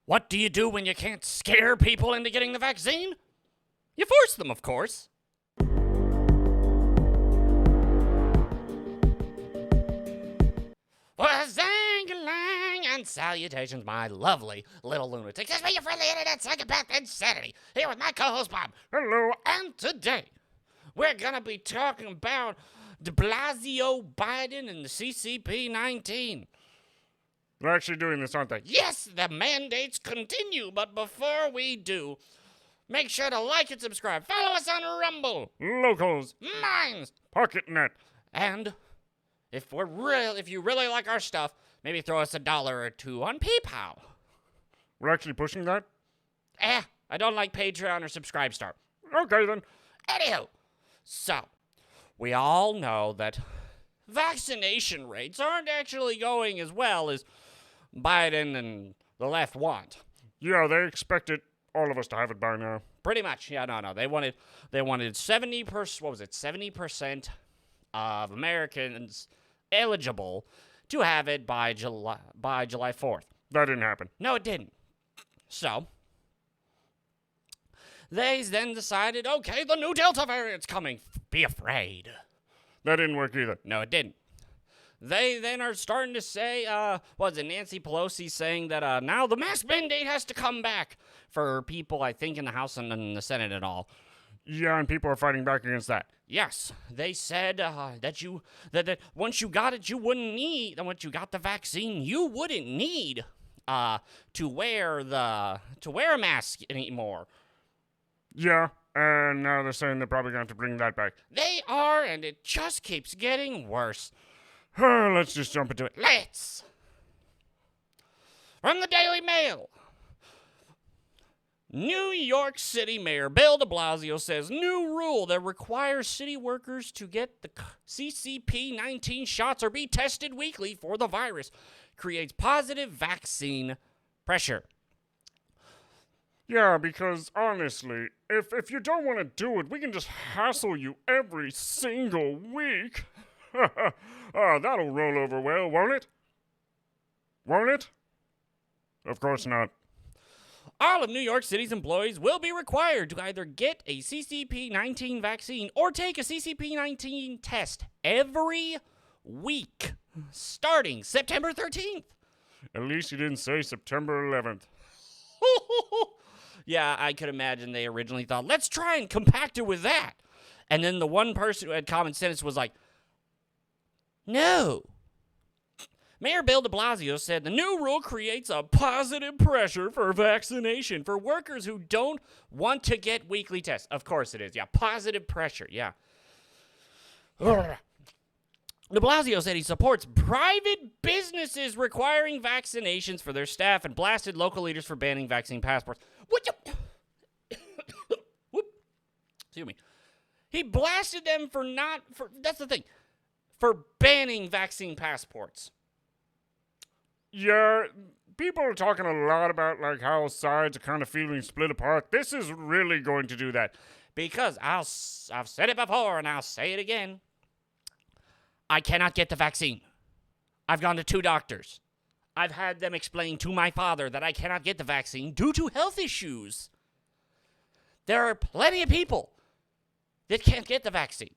What do you do when you can't scare people into getting the vaccine? You force them, of course. Well, zang-a-lang and salutations, my lovely little lunatics. It's me, your friendly internet psychopath Insanity, here with my co-host Bob. Hello, and today we're gonna be talking about Blasio, Biden, and the CCP-19. They're actually doing this, aren't they? Yes, the mandates continue, but before we do, make sure to like and subscribe. Follow us on Rumble, Locals, Minds, PocketNet. and if you really like our stuff, maybe throw us $1 or $2 on PayPal. We're actually pushing that? I don't like Patreon or Subscribestar. Okay, then. Anywho, so we all know that vaccination rates aren't actually going as well as Biden and the left want. Yeah, they expected all of us to have it by now. Pretty much, yeah, no. They wanted 70%. What was it? 70% of Americans eligible to have it by July 4th. That didn't happen. No, it didn't. So they then decided, okay, the new Delta variant's coming. Be afraid. That didn't work either. No, it didn't. They then are starting to say, was it Nancy Pelosi saying that now the mask mandate has to come back for people, I think, in the House and in the Senate and all. Yeah, and people are fighting back against that. Yes, they said that once you got it, you wouldn't need, and once you got the vaccine, you wouldn't need to wear a mask anymore. Yeah, and now they're saying they're probably going to have to bring that back. They are, and it just keeps getting worse. Let's just jump into it. Let's. From the Daily Mail. New York City Mayor Bill de Blasio says new rule that requires city workers to get the CCP-19 shots or be tested weekly for the virus creates positive vaccine pressure. Yeah, because honestly, if you don't want to do it, we can just hassle you every single week. That'll roll over well, won't it? Won't it? Of course not. All of New York City's employees will be required to either get a CCP-19 vaccine or take a CCP-19 test every week, starting September 13th. At least you didn't say September 11th. Yeah, I could imagine they originally thought, let's try and compact it with that. And then the one person who had common sense was like, no. Mayor Bill de Blasio said the new rule creates a positive pressure for vaccination for workers who don't want to get weekly tests. Of course it is. Yeah, positive pressure. Yeah. De Blasio said he supports private businesses requiring vaccinations for their staff and blasted local leaders for banning vaccine passports. Whoop. Excuse me. He blasted them that's the thing, for banning vaccine passports. Yeah, people are talking a lot about like how sides are kind of feeling split apart. This is really going to do that. Because I've said it before and I'll say it again. I cannot get the vaccine. I've gone to 2 doctors. I've had them explain to my father that I cannot get the vaccine due to health issues. There are plenty of people that can't get the vaccine.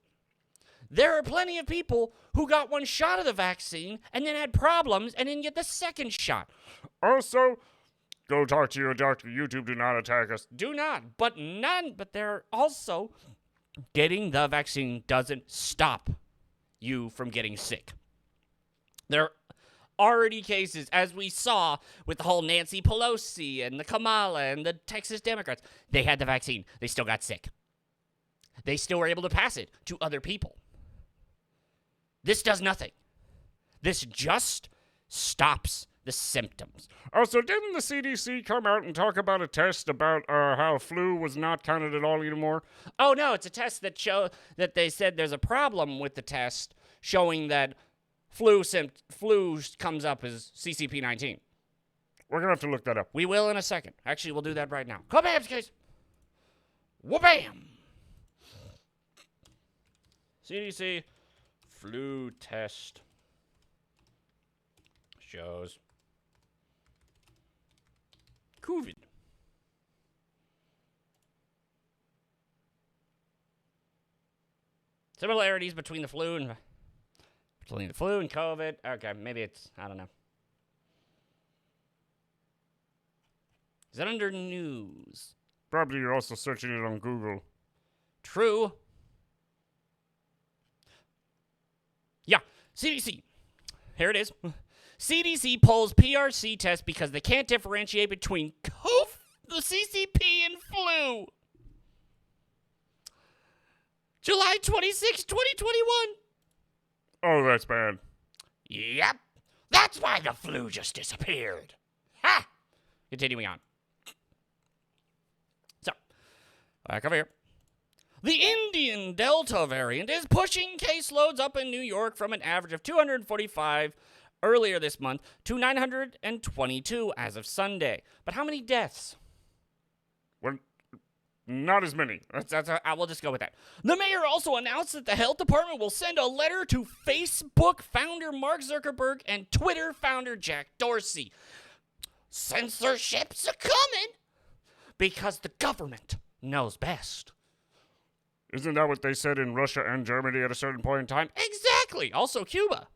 There are plenty of people who got 1 shot of the vaccine and then had problems and didn't get the 2nd shot. Also, go talk to your doctor. YouTube, do not attack us. Do not. But they're also, getting the vaccine doesn't stop you from getting sick. There are already cases, as we saw with the whole Nancy Pelosi and the Kamala and the Texas Democrats. They had the vaccine. They still got sick. They still were able to pass it to other people. This does nothing. This just stops the symptoms. Also, didn't the CDC come out and talk about a test about how flu was not counted at all anymore? Oh, no, it's a test that they said there's a problem with the test showing that flu comes up as CCP-19. We're going to have to look that up. We will in a second. Actually, we'll do that right now. Kabam's case. Wha-bam! CDC flu test shows Similarities between the flu and COVID. Okay, maybe it's, I don't know. Is that under news? Probably you're also searching it on Google. True. Yeah, CDC. Here it is. CDC pulls PRC test because they can't differentiate between the CCP and flu. July 26, 2021. Oh, that's bad. Yep. That's why the flu just disappeared. Ha! Continuing on. So, back over here. The Indian Delta variant is pushing caseloads up in New York from an average of 245 earlier this month to 922 as of Sunday. But how many deaths? Well, not as many. I will just go with that. The mayor also announced that the health department will send a letter to Facebook founder Mark Zuckerberg and Twitter founder Jack Dorsey. Censorship's a coming because the government knows best. Isn't that what they said in Russia and Germany at a certain point in time? Exactly. Also Cuba.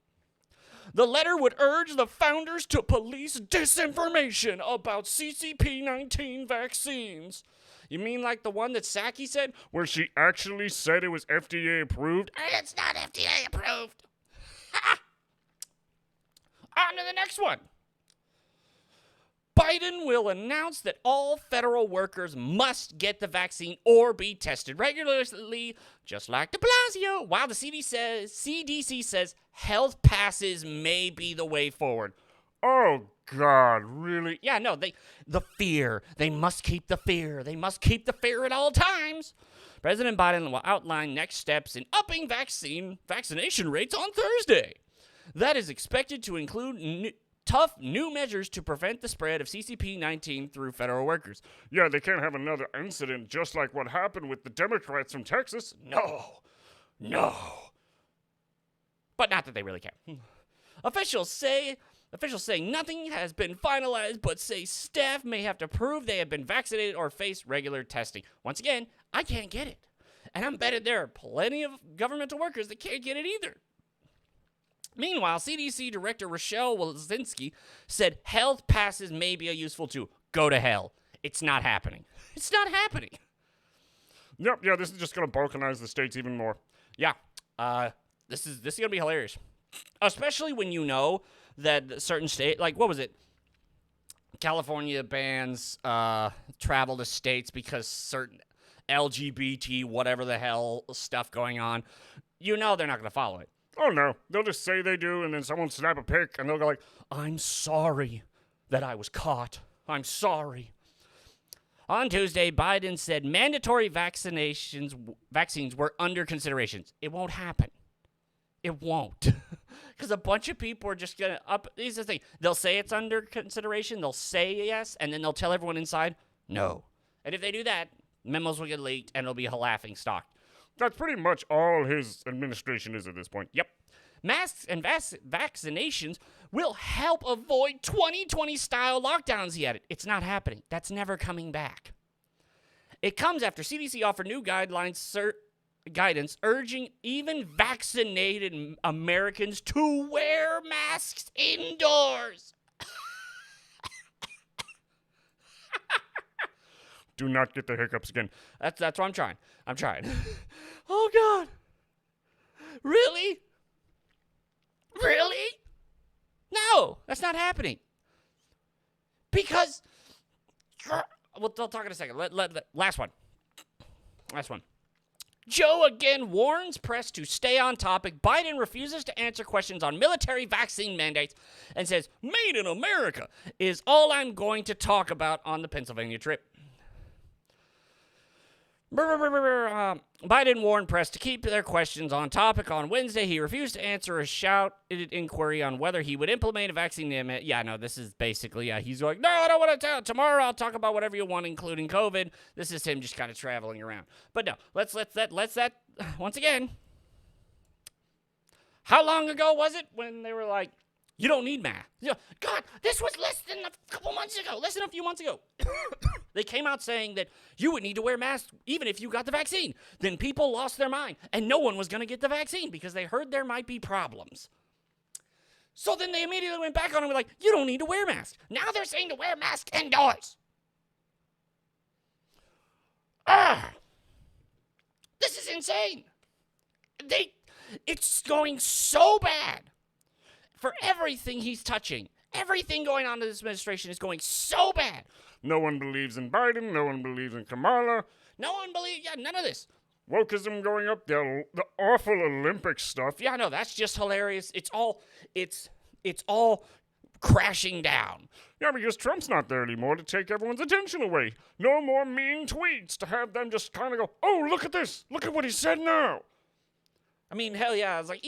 The letter would urge the founders to police disinformation about CCP-19 vaccines. You mean like the one that Psaki said? Where she actually said it was FDA approved? It's not FDA approved. On to the next one. Biden will announce that all federal workers must get the vaccine or be tested regularly, just like de Blasio, while the CDC says health passes may be the way forward. Oh, God, really? Yeah, no, the fear. They must keep the fear. They must keep the fear at all times. President Biden will outline next steps in upping vaccination rates on Thursday. That is expected to include tough new measures to prevent the spread of CCP-19 through federal workers. Yeah, they can't have another incident just like what happened with the Democrats from Texas. No. But not that they really care. Officials say nothing has been finalized, but say staff may have to prove they have been vaccinated or face regular testing. Once again, I can't get it. And I'm betting there are plenty of governmental workers that can't get it either. Meanwhile, CDC Director Rochelle Walensky said health passes may be a useful tool. Go to hell. It's not happening. It's not happening. Yep, yeah, this is just going to balkanize the states even more. Yeah, this is going to be hilarious. Especially when you know that certain state, like, what was it? California bans travel to states because certain LGBT, whatever the hell stuff going on. You know they're not going to follow it. Oh, no. They'll just say they do, and then someone snap a pic, and they'll go like, I'm sorry that I was caught. I'm sorry. On Tuesday, Biden said mandatory vaccines were under consideration. It won't happen. It won't. Because a bunch of people are just going to Here's the thing. They'll say it's under consideration. They'll say yes, and then they'll tell everyone inside, no. And if they do that, memos will get leaked, and it'll be a laughing stock. That's pretty much all his administration is at this point. Yep. Masks and vaccinations will help avoid 2020-style lockdowns, he added. It's not happening. That's never coming back. It comes after CDC offered new guidance urging even vaccinated Americans to wear masks indoors. Do not get the hiccups again. That's what I'm trying. Oh, God. Really? Really? No, that's not happening. Because, we'll talk in a second. Last one. Joe again warns press to stay on topic. Biden refuses to answer questions on military vaccine mandates and says, Made in America is all I'm going to talk about on the Pennsylvania trip. Biden warned press to keep their questions on topic. On Wednesday, he refused to answer a shouted inquiry on whether he would implement a vaccine. Yeah, no, this is basically, he's like, no, I don't want to tell. Tomorrow I'll talk about whatever you want, including COVID. This is him just kind of traveling around. But no, let's that, once again, how long ago was it when they were like, You don't need masks. God, this was less than a few months ago. They came out saying that you would need to wear masks even if you got the vaccine. Then people lost their mind, and no one was going to get the vaccine because they heard there might be problems. So then they immediately went back on it and were like, you don't need to wear masks. Now they're saying to wear masks indoors. This is insane. It's going so bad for everything he's touching. Everything going on in this administration is going so bad. No one believes in Biden. No one believes in Kamala. No one believes, none of this. Wokeism going up, the awful Olympic stuff. Yeah, no, that's just hilarious. It's all crashing down. Yeah, because Trump's not there anymore to take everyone's attention away. No more mean tweets to have them just kind of go, oh, look at this. Look at what he said now. I mean, hell yeah. It's like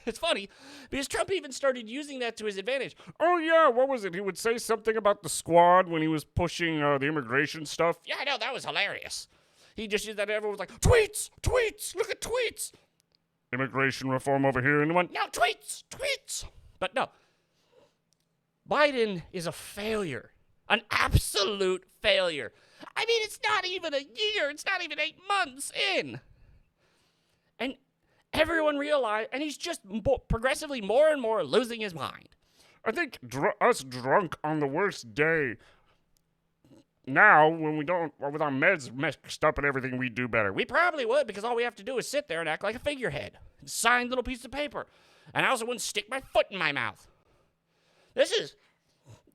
it's funny because Trump even started using that to his advantage. Oh, yeah, what was it? He would say something about the squad when he was pushing the immigration stuff. Yeah, I know. That was hilarious. He just used that. Everyone was like, tweets, look at tweets. Immigration reform over here. Anyone? No, tweets. But no. Biden is a failure. An absolute failure. I mean, it's not even a year. It's not even 8 months in. And everyone realized, and he's just progressively more and more losing his mind. I think us drunk on the worst day. Now, when we don't, with our meds mixed up and everything, we do better. We probably would, because all we have to do is sit there and act like a figurehead. And sign little piece of paper. And I also wouldn't stick my foot in my mouth. This is...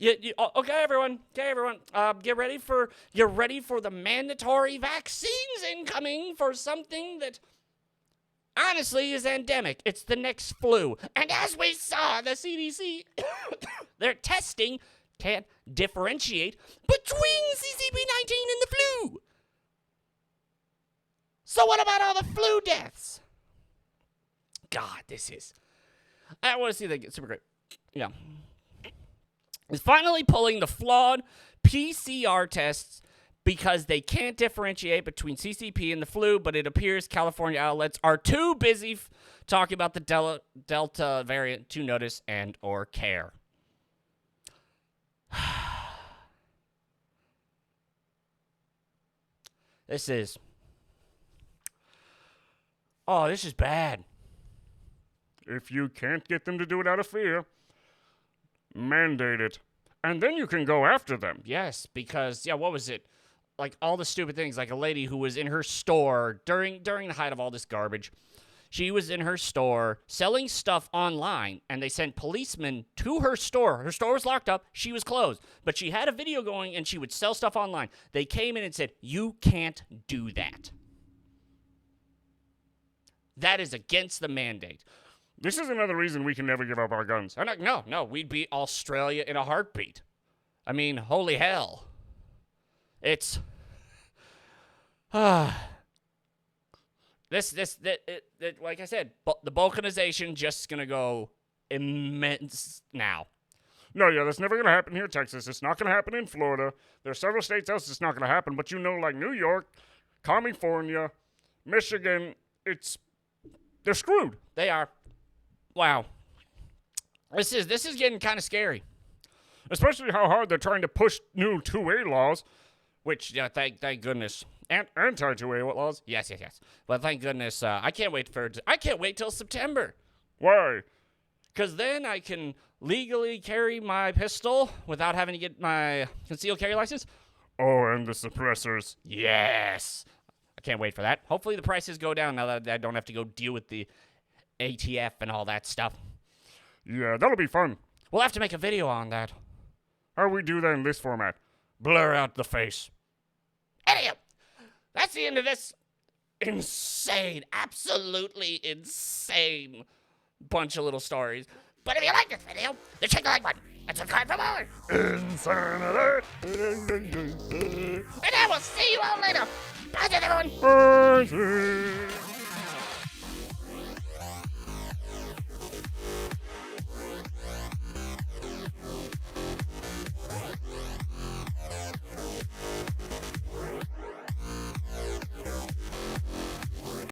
Okay, everyone. Get ready for the mandatory vaccines incoming for something that honestly is endemic. It's the next flu. And as we saw, the CDC, their testing can't differentiate between CCP-19 and the flu. So what about all the flu deaths? God, this is... I want to see that get super great. Yeah. Is finally pulling the flawed PCR tests because they can't differentiate between CCP and the flu, but it appears California outlets are too busy talking about the Delta variant to notice and or care. This is bad. If you can't get them to do it out of fear, mandate it. And then you can go after them. Yes, because, what was it? Like, all the stupid things. Like, a lady who was in her store during the height of all this garbage. She was in her store selling stuff online, and they sent policemen to her store. Her store was locked up. She was closed. But she had a video going, and she would sell stuff online. They came in and said, you can't do that. That is against the mandate. This is another reason we can never give up our guns. I'm like, no, we'd beat Australia in a heartbeat. I mean, holy hell. It's... like I said, the balkanization just going to go immense now. No, that's never going to happen here in Texas. It's not going to happen in Florida. There are several states else it's not going to happen. But like New York, California, Michigan, they're screwed. They are. Wow. This is getting kind of scary. Especially how hard they're trying to push new 2A laws. Which, thank goodness. And anti-2A laws. Yes. But thank goodness, I can't wait till September. Why? Because then I can legally carry my pistol without having to get my concealed carry license. Oh, and the suppressors. Yes. I can't wait for that. Hopefully the prices go down now that I don't have to go deal with the ATF and all that stuff. Yeah, that'll be fun. We'll have to make a video on that. How do we do that in this format? Blur out the face. Anyhow, that's the end of this insane, absolutely insane bunch of little stories. But if you like this video, then check the like button and subscribe for more. Insanity. And I will see you all later. Bye, everyone. Bye.